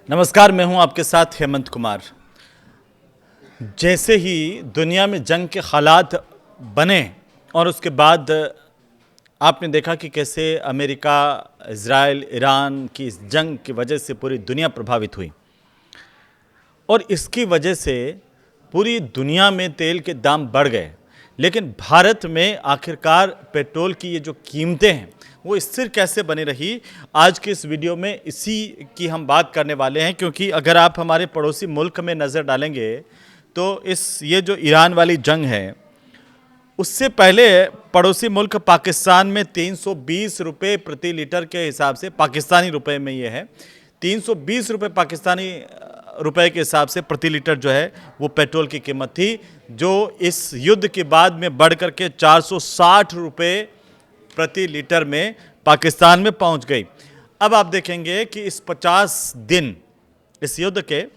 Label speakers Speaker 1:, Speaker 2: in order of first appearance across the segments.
Speaker 1: नमस्कार, मैं हूं आपके साथ हेमंत कुमार। जैसे ही दुनिया में जंग के हालात बने और उसके बाद आपने देखा कि कैसे अमेरिका, इज़राइल, ईरान की इस जंग की वजह से पूरी दुनिया प्रभावित हुई और इसकी वजह से पूरी दुनिया में तेल के दाम बढ़ गए। लेकिन भारत में आखिरकार पेट्रोल की ये जो कीमतें हैं वो स्थिर कैसे बनी रही, आज के इस वीडियो में इसी की हम बात करने वाले हैं। क्योंकि अगर आप हमारे पड़ोसी मुल्क में नज़र डालेंगे तो ये जो ईरान वाली जंग है उससे पहले पड़ोसी मुल्क पाकिस्तान में 320 रुपये प्रति लीटर के हिसाब से, पाकिस्तानी रुपए में ये है 320 रुपये पाकिस्तानी रुपए के हिसाब से प्रति लीटर जो है वो पेट्रोल की कीमत थी, जो इस युद्ध के बाद में बढ़ करके 460 रुपये प्रति लीटर में पाकिस्तान में पहुंच गई। अब आप देखेंगे कि इस 50 दिन, इस युद्ध के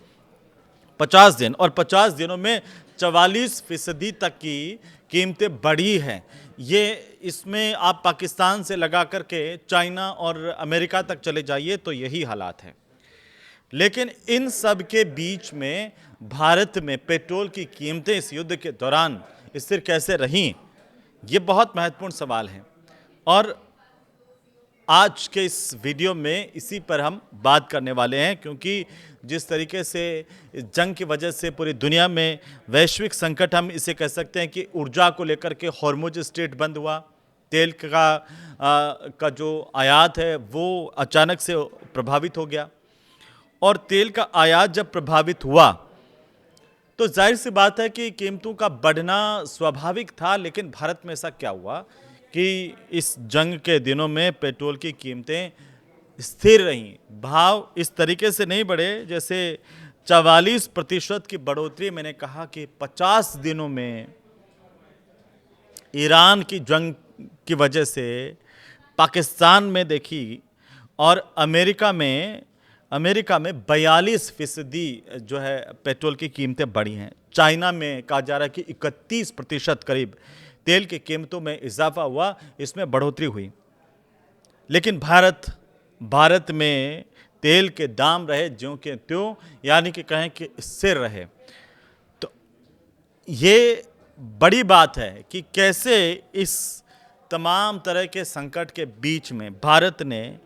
Speaker 1: 50 दिन और 50 दिनों में 44% तक की कीमतें बढ़ी हैं। ये इसमें आप पाकिस्तान से लगा करके चाइना और अमेरिका तक चले जाइए तो यही हालात हैं। लेकिन इन सब के बीच में भारत में पेट्रोल की कीमतें इस युद्ध के दौरान स्थिर कैसे रहीं, ये बहुत महत्वपूर्ण सवाल है और आज के इस वीडियो में इसी पर हम बात करने वाले हैं। क्योंकि जिस तरीके से इस जंग की वजह से पूरी दुनिया में वैश्विक संकट, हम इसे कह सकते हैं कि ऊर्जा को लेकर के हॉर्मुज स्ट्रेट बंद हुआ, तेल का जो आयात है वो अचानक से प्रभावित हो गया और तेल का आयात जब प्रभावित हुआ तो जाहिर सी बात है कि कीमतों का बढ़ना स्वाभाविक था। लेकिन भारत में ऐसा क्या हुआ कि इस जंग के दिनों में पेट्रोल की कीमतें स्थिर रहीं, भाव इस तरीके से नहीं बढ़े। जैसे 44% की बढ़ोतरी, मैंने कहा कि 50 दिनों में ईरान की जंग की वजह से पाकिस्तान में देखी और अमेरिका में 42% जो है पेट्रोल की कीमतें बढ़ी हैं। चाइना में कहा जा रहा है कि 31% करीब तेल की कीमतों में इजाफा हुआ, इसमें बढ़ोतरी हुई। लेकिन भारत में तेल के दाम रहे ज्यों के त्यों, यानी कि कहें कि स्थिर रहे। तो ये बड़ी बात है कि कैसे इस तमाम तरह के संकट के बीच में भारत ने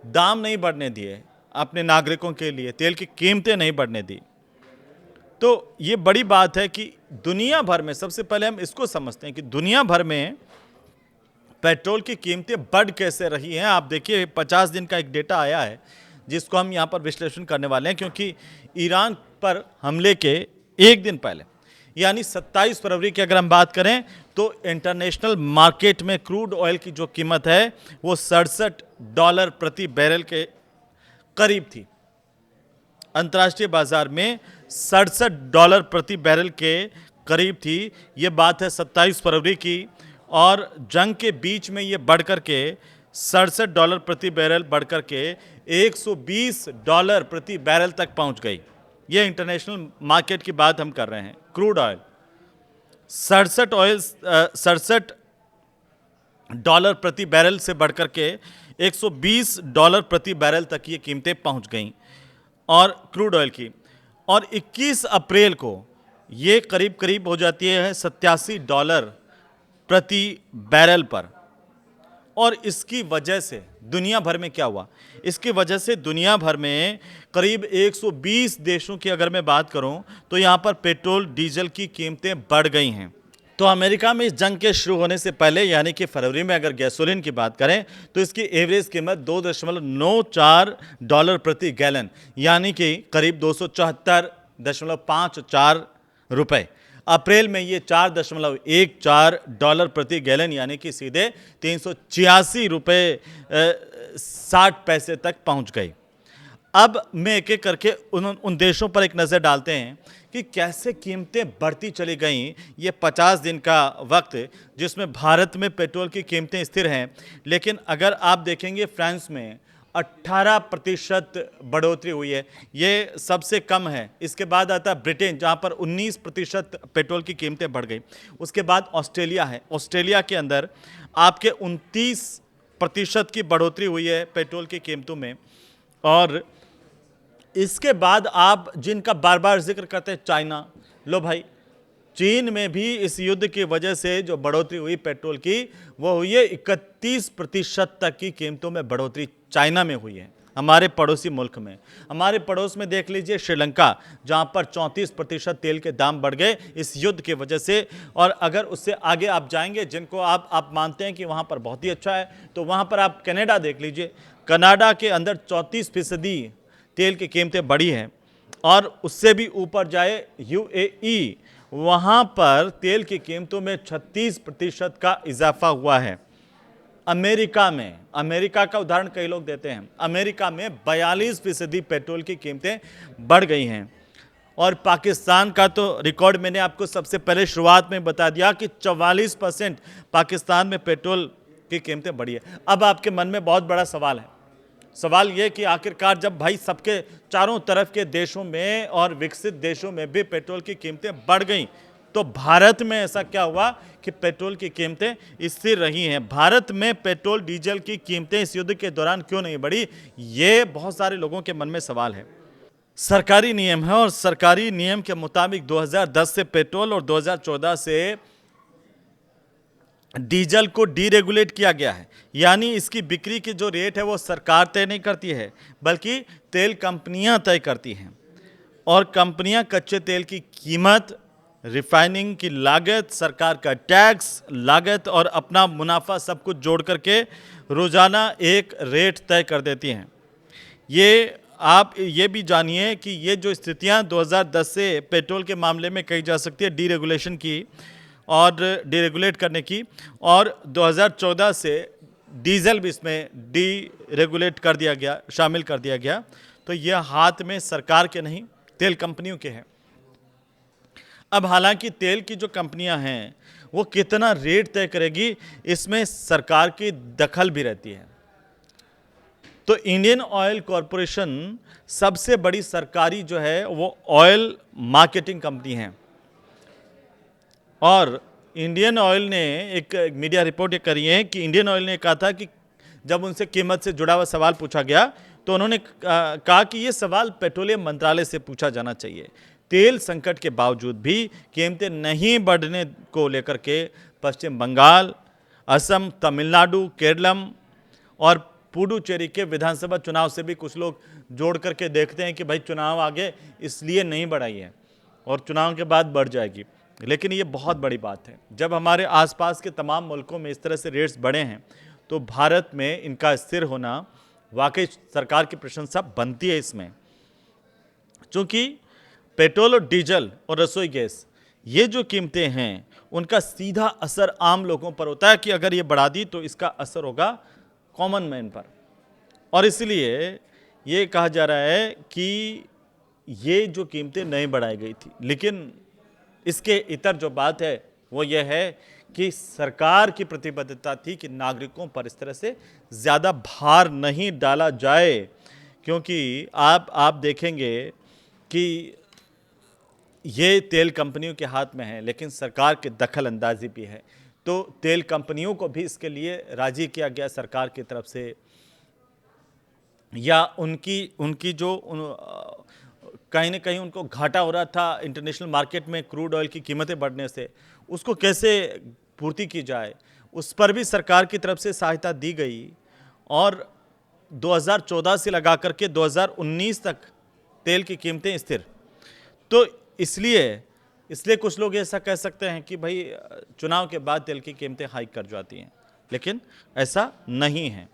Speaker 1: दाम नहीं बढ़ने दिए अपने नागरिकों के लिए, तेल की कीमतें नहीं बढ़ने दी। तो ये बड़ी बात है कि दुनिया भर में, सबसे पहले हम इसको समझते हैं कि दुनिया भर में पेट्रोल की कीमतें बढ़ कैसे रही हैं। आप देखिए 50 दिन का एक डेटा आया है जिसको हम यहाँ पर विश्लेषण करने वाले हैं। क्योंकि ईरान पर हमले के एक दिन पहले यानी 27 फरवरी की अगर हम बात करें तो इंटरनेशनल मार्केट में क्रूड ऑयल की जो कीमत है वो $67 प्रति बैरल के करीब थी। अंतर्राष्ट्रीय बाजार में $67 प्रति बैरल के करीब थी। ये बात है 27 फरवरी की और जंग के बीच में ये बढ़ कर के $67 प्रति बैरल बढ़ कर के $120 प्रति बैरल तक पहुंच गई। ये इंटरनेशनल मार्केट की बात हम कर रहे हैं। क्रूड ऑयल $67 प्रति बैरल से बढ़कर के $120 प्रति बैरल तक ये कीमतें पहुंच गईं और क्रूड ऑयल की। और 21 अप्रैल को ये करीब करीब हो जाती है $87 प्रति बैरल पर। और इसकी वजह से दुनिया भर में क्या हुआ, इसकी वजह से दुनिया भर में करीब 120 देशों की अगर मैं बात करूं तो यहां पर पेट्रोल डीजल की कीमतें बढ़ गई हैं। तो अमेरिका में इस जंग के शुरू होने से पहले यानी कि फरवरी में अगर गैसोलीन की बात करें तो इसकी एवरेज कीमत $2.94 प्रति गैलन यानी कि करीब 274.54 रुपये। अप्रैल में ये $4.14 प्रति गैलन यानी कि सीधे 386 रुपये 60 पैसे तक पहुंच गई। अब मैं एक एक करके उन देशों पर एक नज़र डालते हैं कि कैसे कीमतें बढ़ती चली गईं। ये 50 दिन का वक्त जिसमें भारत में पेट्रोल की कीमतें स्थिर हैं, लेकिन अगर आप देखेंगे फ्रांस में 18% बढ़ोतरी हुई है, ये सबसे कम है। इसके बाद आता है ब्रिटेन जहाँ पर 19% पेट्रोल की कीमतें बढ़ गई। उसके बाद ऑस्ट्रेलिया है, ऑस्ट्रेलिया के अंदर आपके 29% की बढ़ोतरी हुई है पेट्रोल की कीमतों में। और इसके बाद आप जिनका बार बार जिक्र करते हैं चाइना, लो भाई, चीन में भी इस युद्ध की वजह से जो बढ़ोतरी हुई पेट्रोल की, वो हुई है 31% तक की कीमतों में बढ़ोतरी चाइना में हुई है, हमारे पड़ोसी मुल्क में। हमारे पड़ोस में देख लीजिए श्रीलंका, जहां पर 34% तेल के दाम बढ़ गए इस युद्ध की वजह से। और अगर उससे आगे आप जाएंगे, जिनको आप मानते हैं कि वहां पर बहुत ही अच्छा है, तो वहां पर आप कनाडा देख लीजिए। कनाडा के अंदर 34% तेल की कीमतें बढ़ी हैं। और उससे भी ऊपर जाए यूएई, वहां पर तेल की कीमतों में 36% का इजाफा हुआ है। अमेरिका का उदाहरण कई लोग देते हैं, अमेरिका में 42% पेट्रोल की कीमतें बढ़ गई हैं। और पाकिस्तान का तो रिकॉर्ड मैंने आपको सबसे पहले शुरुआत में बता दिया कि 44% पाकिस्तान में पेट्रोल की कीमतें बढ़ी है। अब आपके मन में बहुत बड़ा सवाल है, सवाल यह कि आखिरकार जब भाई सबके चारों तरफ के देशों में और विकसित देशों में भी पेट्रोल की कीमतें बढ़ गईं, तो भारत में ऐसा क्या हुआ कि पेट्रोल की कीमतें स्थिर रही हैं? भारत में पेट्रोल डीजल की कीमतें इस युद्ध के दौरान क्यों नहीं बढ़ी? ये बहुत सारे लोगों के मन में सवाल है। सरकारी नियम है और सरकारी नियम के मुताबिक 2010 से पेट्रोल और 2014 से डीजल को डीरेगुलेट किया गया है, यानी इसकी बिक्री की जो रेट है वो सरकार तय नहीं करती है, बल्कि तेल कंपनियां तय करती हैं। और कंपनियां कच्चे तेल की कीमत, रिफाइनिंग की लागत, सरकार का टैक्स, लागत और अपना मुनाफा सब कुछ जोड़ करके रोजाना एक रेट तय कर देती हैं। ये आप ये भी जानिए कि ये जो स्थितियां 2010 से पेट्रोल के मामले में कही जा सकती है डीरेगुलेशन की और डीरेगुलेट करने की, और 2014 से डीजल भी इसमें डीरेगुलेट कर दिया गया, शामिल कर दिया गया। तो यह हाथ में सरकार के नहीं, तेल कंपनियों के हैं। अब हालांकि तेल की जो कंपनियां हैं वो कितना रेट तय करेगी, इसमें सरकार की दखल भी रहती है। तो इंडियन ऑयल कॉरपोरेशन सबसे बड़ी सरकारी जो है वो ऑयल मार्केटिंग कंपनी है। और इंडियन ऑयल ने एक मीडिया रिपोर्ट ये करी है कि इंडियन ऑयल ने कहा था कि जब उनसे कीमत से जुड़ा हुआ सवाल पूछा गया तो उन्होंने कहा कि ये सवाल पेट्रोलियम मंत्रालय से पूछा जाना चाहिए। तेल संकट के बावजूद भी कीमतें नहीं बढ़ने को लेकर के पश्चिम बंगाल, असम, तमिलनाडु, केरलम और पुडुचेरी के विधानसभा चुनाव से भी कुछ लोग जोड़ करके देखते हैं कि भाई चुनाव आगे इसलिए नहीं बढ़ाई है और चुनाव के बाद बढ़ जाएगी। लेकिन ये बहुत बड़ी बात है, जब हमारे आसपास के तमाम मुल्कों में इस तरह से रेट्स बढ़े हैं तो भारत में इनका स्थिर होना वाकई सरकार की प्रशंसा बनती है इसमें। क्योंकि पेट्रोल और डीजल और रसोई गैस, ये जो कीमतें हैं उनका सीधा असर आम लोगों पर होता है कि अगर ये बढ़ा दी तो इसका असर होगा कॉमन मैन पर। और इसलिए ये कहा जा रहा है कि ये जो कीमतें नहीं बढ़ाई गई थी, लेकिन इसके इतर जो बात है वो ये है कि सरकार की प्रतिबद्धता थी कि नागरिकों पर इस तरह से ज़्यादा भार नहीं डाला जाए। क्योंकि आप देखेंगे कि ये तेल कंपनियों के हाथ में है, लेकिन सरकार की दखल अंदाजी भी है। तो तेल कंपनियों को भी इसके लिए राजी किया गया सरकार की तरफ से, या उनकी जो कहीं ना कहीं उनको घाटा हो रहा था इंटरनेशनल मार्केट में क्रूड ऑयल की कीमतें बढ़ने से, उसको कैसे पूर्ति की जाए, उस पर भी सरकार की तरफ से सहायता दी गई। और 2014 से लगा करके 2019 तक तेल की कीमतें स्थिर। तो इसलिए कुछ लोग ऐसा कह सकते हैं कि भाई चुनाव के बाद तेल की कीमतें हाइक कर जाती हैं, लेकिन ऐसा नहीं है।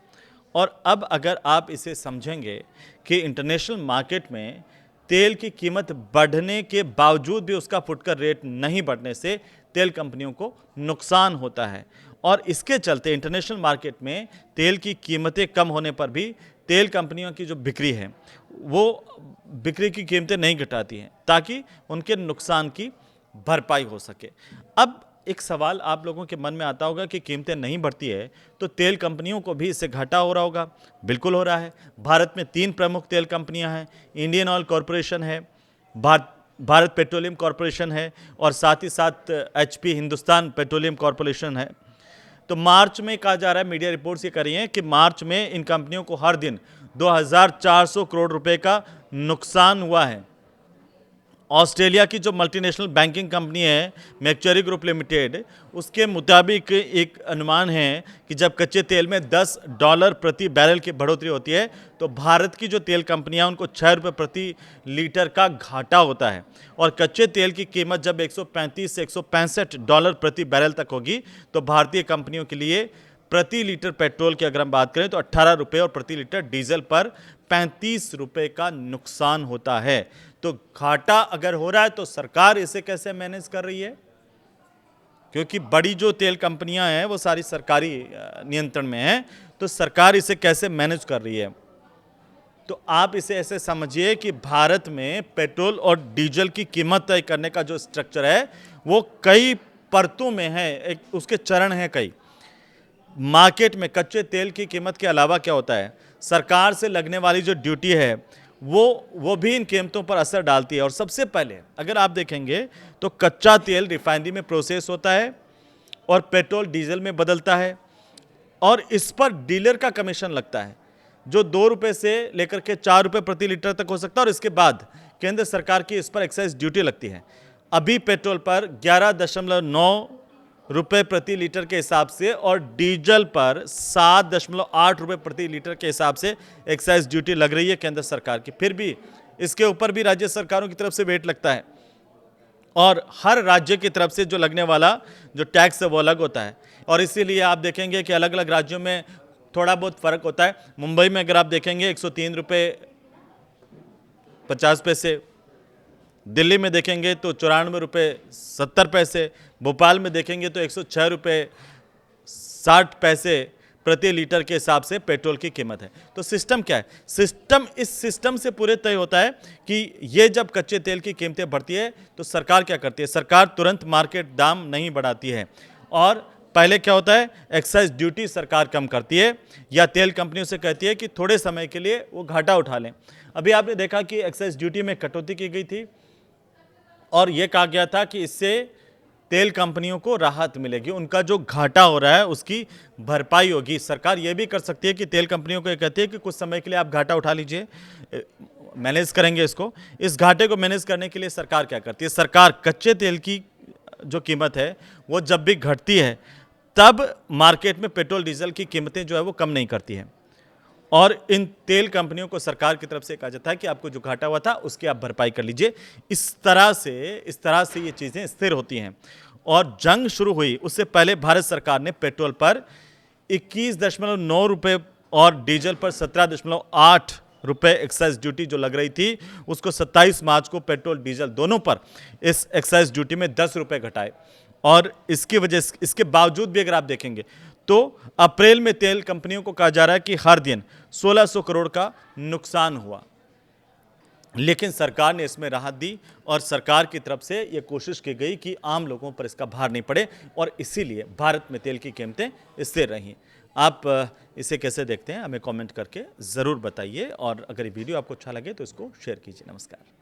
Speaker 1: और अब अगर आप इसे समझेंगे कि इंटरनेशनल मार्केट में तेल की कीमत बढ़ने के बावजूद भी उसका फुटकर रेट नहीं बढ़ने से तेल कंपनियों को नुकसान होता है, और इसके चलते इंटरनेशनल मार्केट में तेल की कीमतें कम होने पर भी तेल कंपनियों की जो बिक्री है वो बिक्री की कीमतें नहीं घटाती हैं ताकि उनके नुकसान की भरपाई हो सके। अब एक सवाल आप लोगों के मन में आता होगा कि कीमतें नहीं बढ़ती है तो तेल कंपनियों को भी इससे घाटा हो रहा होगा। बिल्कुल हो रहा है। भारत में 3 प्रमुख तेल कंपनियां हैं, इंडियन ऑयल कॉरपोरेशन है, भारत पेट्रोलियम कॉरपोरेशन है और साथ ही साथ HP हिंदुस्तान पेट्रोलियम कॉरपोरेशन है। तो मार्च में कहा जा रहा है, मीडिया रिपोर्ट्स ये कर रही हैं कि मार्च में इन कंपनियों को हर दिन 2400 करोड़ रुपए का नुकसान हुआ है। ऑस्ट्रेलिया की जो मल्टीनेशनल बैंकिंग कंपनी है मैक्चुरी ग्रुप लिमिटेड, उसके मुताबिक एक अनुमान है कि जब कच्चे तेल में $10 प्रति बैरल की बढ़ोतरी होती है तो भारत की जो तेल कंपनियां उनको ₹6 प्रति लीटर का घाटा होता है। और कच्चे तेल की कीमत जब 135 से $165 प्रति बैरल तक होगी तो भारतीय कंपनियों के लिए प्रति लीटर पेट्रोल की अगर हम बात करें तो ₹18 और प्रति लीटर डीजल पर ₹35 का नुकसान होता है। तो घाटा अगर हो रहा है तो सरकार इसे कैसे मैनेज कर रही है, क्योंकि बड़ी जो तेल कंपनियां हैं वो सारी सरकारी नियंत्रण में हैं, तो सरकार इसे कैसे मैनेज कर रही है। तो आप इसे ऐसे समझिए कि भारत में पेट्रोल और डीजल की कीमत तय करने का जो स्ट्रक्चर है वो कई परतों में है, एक उसके चरण हैं कई। मार्केट में कच्चे तेल की कीमत के अलावा क्या होता है, सरकार से लगने वाली जो ड्यूटी है वो भी इन कीमतों पर असर डालती है। और सबसे पहले अगर आप देखेंगे तो कच्चा तेल रिफाइनरी में प्रोसेस होता है और पेट्रोल डीजल में बदलता है और इस पर डीलर का कमीशन लगता है जो ₹2 से लेकर के ₹4 प्रति लीटर तक हो सकता है। और इसके बाद केंद्र सरकार की इस पर एक्साइज ड्यूटी लगती है। अभी पेट्रोल पर 11.9 रुपए प्रति लीटर के हिसाब से और डीजल पर 7.8 रुपए प्रति लीटर के हिसाब से एक्साइज ड्यूटी लग रही है केंद्र सरकार की। फिर भी इसके ऊपर भी राज्य सरकारों की तरफ से वेट लगता है और हर राज्य की तरफ से जो लगने वाला जो टैक्स है वो अलग होता है। और इसीलिए आप देखेंगे कि अलग अलग राज्यों में थोड़ा बहुत फर्क होता है। मुंबई में अगर आप देखेंगे 103 रुपये 50 पैसे, दिल्ली में देखेंगे तो 94 रुपये 70 पैसे, भोपाल में देखेंगे तो 106 रुपये 60 पैसे प्रति लीटर के हिसाब से पेट्रोल की कीमत है। तो सिस्टम क्या है, इस सिस्टम से पूरे तय होता है कि ये जब कच्चे तेल की कीमतें बढ़ती है तो सरकार क्या करती है, सरकार तुरंत मार्केट दाम नहीं बढ़ाती है। और पहले क्या होता है, एक्साइज ड्यूटी सरकार कम करती है या तेल कंपनियों से कहती है कि थोड़े समय के लिए वो घाटा उठा लें। अभी आपने देखा कि एक्साइज ड्यूटी में कटौती की गई थी और यह कहा गया था कि इससे तेल कंपनियों को राहत मिलेगी, उनका जो घाटा हो रहा है उसकी भरपाई होगी। सरकार यह भी कर सकती है कि तेल कंपनियों को ये कहती है कि कुछ समय के लिए आप घाटा उठा लीजिए, मैनेज करेंगे इसको। इस घाटे को मैनेज करने के लिए सरकार क्या करती है, सरकार कच्चे तेल की जो कीमत है वो जब भी घटती है तब मार्केट में पेट्रोल डीजल की कीमतें जो है वो कम नहीं करती है और इन तेल कंपनियों को सरकार की तरफ से कहा जाता है कि आपको जो घाटा हुआ था उसकी आप भरपाई कर लीजिए। इस तरह से ये चीज़ें स्थिर होती हैं। और जंग शुरू हुई उससे पहले भारत सरकार ने पेट्रोल पर 21.9 रुपये और डीजल पर 17.8 रुपये एक्साइज ड्यूटी जो लग रही थी उसको 27 मार्च को पेट्रोल डीजल दोनों पर इस एक्साइज ड्यूटी में 10 रुपये घटाए। और इसके बावजूद भी अगर आप देखेंगे तो अप्रैल में तेल कंपनियों को कहा जा रहा है कि हर दिन 1600 करोड़ का नुकसान हुआ, लेकिन सरकार ने इसमें राहत दी और सरकार की तरफ से यह कोशिश की गई कि आम लोगों पर इसका भार नहीं पड़े और इसीलिए भारत में तेल की कीमतें स्थिर रहीं। आप इसे कैसे देखते हैं हमें कमेंट करके ज़रूर बताइए और अगर ये वीडियो आपको अच्छा लगे तो इसको शेयर कीजिए। नमस्कार।